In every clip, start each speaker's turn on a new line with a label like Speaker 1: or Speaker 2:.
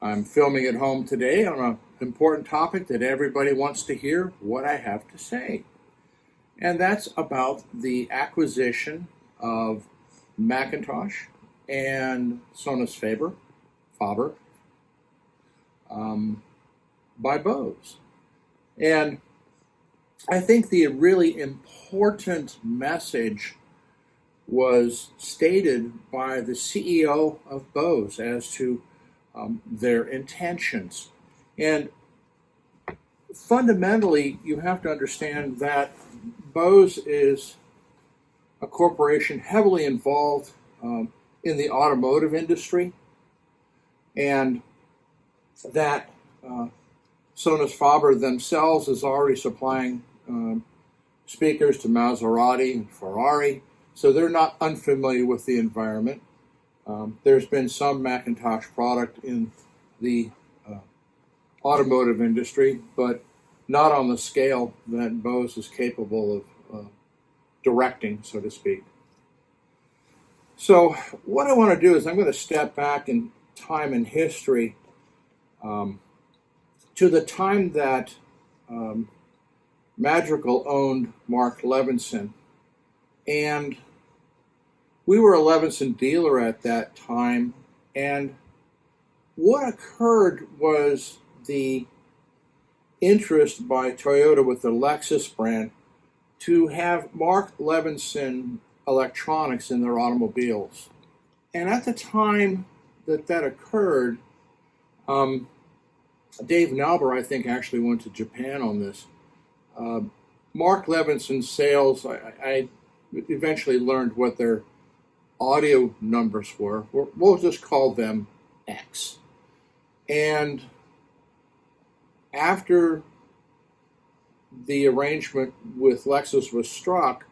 Speaker 1: I'm filming at home today on an important topic that everybody wants to hear what I have to say. And that's about the acquisition of McIntosh and Sonus Faber by Bose. And I think the really important message was stated by the CEO of Bose as to their intentions. And fundamentally, you have to understand that Bose is a corporation heavily involved in the automotive industry, and that Sonus Faber themselves is already supplying speakers to Maserati and Ferrari, so they're not unfamiliar with the environment. There's been some McIntosh product in the automotive industry, but not on the scale that Bose is capable of directing, so to speak. So what I want to do is I'm going to step back in time and history to the time that Madrigal owned Mark Levinson, and we were a Levinson dealer at that time, and what occurred was the interest by Toyota with the Lexus brand to have Mark Levinson electronics in their automobiles. And at the time that occurred, Dave Nauber, I think, actually went to Japan on this. Mark Levinson's sales, I eventually learned what their audio numbers were. We'll just call them X. And after the arrangement with Lexus was struck,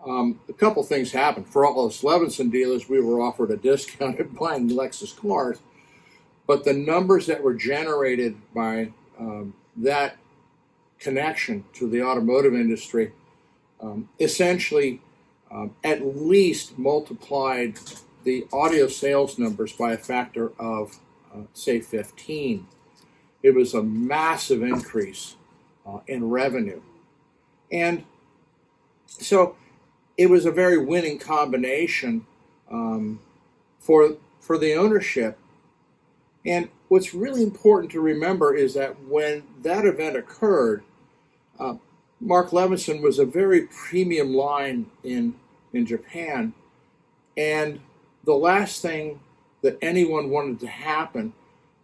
Speaker 1: a couple things happened. For all us Levinson dealers, we were offered a discount at buying Lexus cars, but the numbers that were generated by that connection to the automotive industry essentially at least multiplied the audio sales numbers by a factor of, say, 15. It was a massive increase in revenue. And so it was a very winning combination for the ownership. And what's really important to remember is that when that event occurred, Mark Levinson was a very premium line in Japan, and the last thing that anyone wanted to happen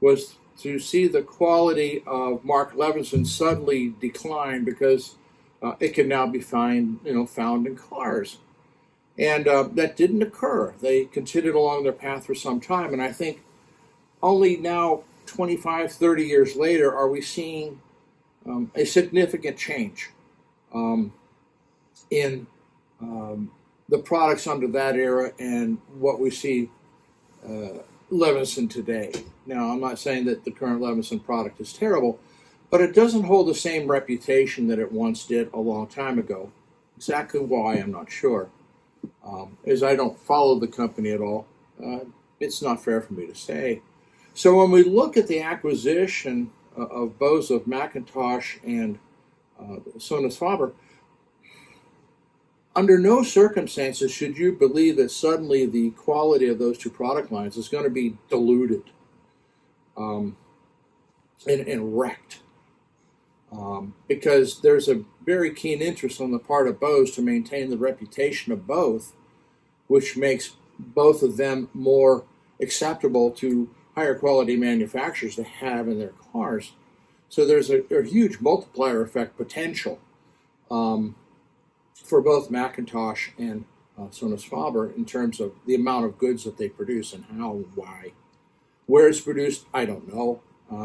Speaker 1: was to see the quality of Mark Levinson suddenly decline because it can now be found in cars. And that didn't occur. They continued along their path for some time, and I think only now, 25, 30 years later, are we seeing a significant change in the products under that era and what we see Levinson today. Now, I'm not saying that the current Levinson product is terrible, but it doesn't hold the same reputation that it once did a long time ago. Exactly why, I'm not sure. As I don't follow the company at all, it's not fair for me to say. So when we look at the acquisition of Bose of McIntosh and Sonus Faber, under no circumstances should you believe that suddenly the quality of those two product lines is going to be diluted and wrecked. Because there's a very keen interest on the part of Bose to maintain the reputation of both, which makes both of them more acceptable to higher quality manufacturers to have in their cars. So there's a huge multiplier effect potential for both McIntosh and Sonus Faber in terms of the amount of goods that they produce and how and why. Where it's produced, I don't know,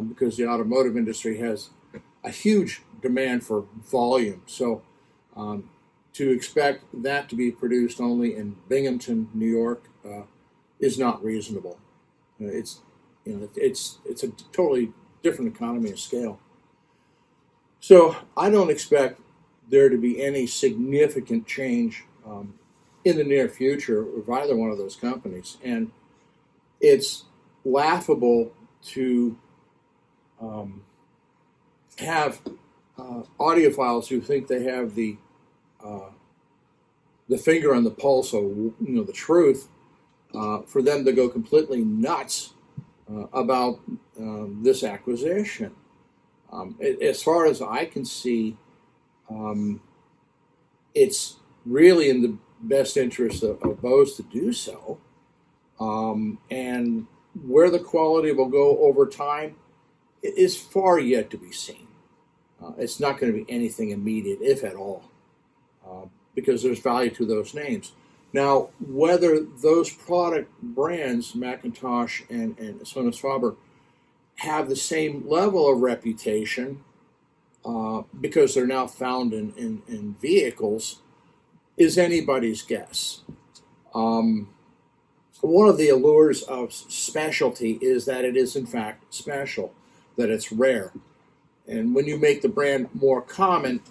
Speaker 1: because the automotive industry has a huge demand for volume. So to expect that to be produced only in Binghamton, New York, is not reasonable. It's a totally different economy of scale. So I don't expect there to be any significant change in the near future of either one of those companies. And it's laughable to have audiophiles who think they have the finger on the pulse of the truth, for them to go completely nuts about this acquisition. As far as I can see, it's really in the best interest of Bose to do so. And where the quality will go over time is far yet to be seen. It's not going to be anything immediate, if at all, because there's value to those names. Now, whether those product brands, McIntosh and Sonus Faber, have the same level of reputation because they're now found in vehicles is anybody's guess. One of the allures of specialty is that it is in fact special, that it's rare. And when you make the brand more common,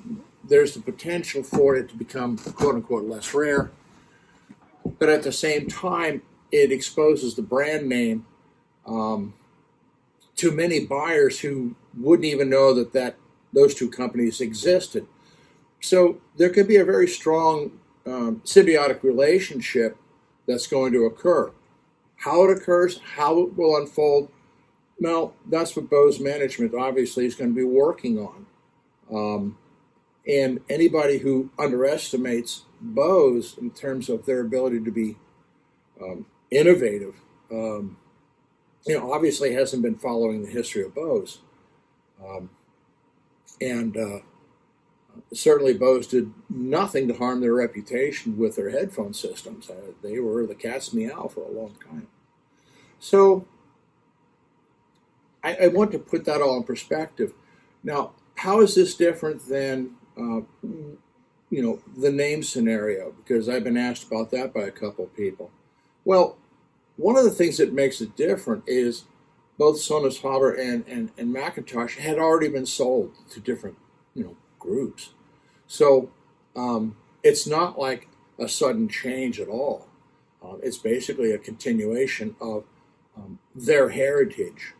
Speaker 1: there's the potential for it to become quote-unquote less rare. But at the same time, it exposes the brand name to many buyers who wouldn't even know that those two companies existed. So there could be a very strong symbiotic relationship that's going to occur. How it occurs, how it will unfold, well, that's what Bose management obviously is going to be working on. And anybody who underestimates Bose in terms of their ability to be innovative, obviously hasn't been following the history of Bose. Certainly Bose did nothing to harm their reputation with their headphone systems. They were the cat's meow for a long time. So I want to put that all in perspective. Now, how is this different than the name scenario? Because I've been asked about that by a couple of people. Well, one of the things that makes it different is both Sonus Faber and McIntosh had already been sold to different groups. So it's not like a sudden change at all. It's basically a continuation of their heritage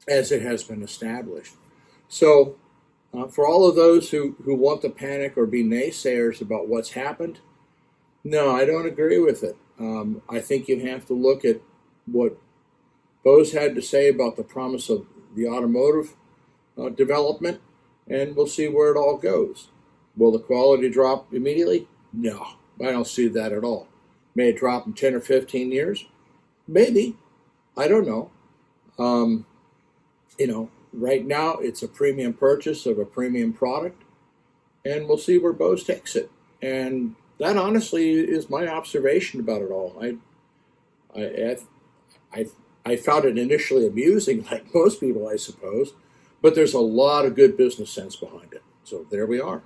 Speaker 1: as it has been established. So for all of those who want to panic or be naysayers about what's happened, no, I don't agree with it. I think you have to look at what Bose had to say about the promise of the automotive development, and we'll see where it all goes. Will the quality drop immediately? No, I don't see that at all. May it drop in 10 or 15 years? Maybe. I don't know. Right now it's a premium purchase of a premium product, and we'll see where Bose takes it. And that honestly is my observation about it all. I found it initially amusing, like most people, I suppose, but there's a lot of good business sense behind it. So there we are.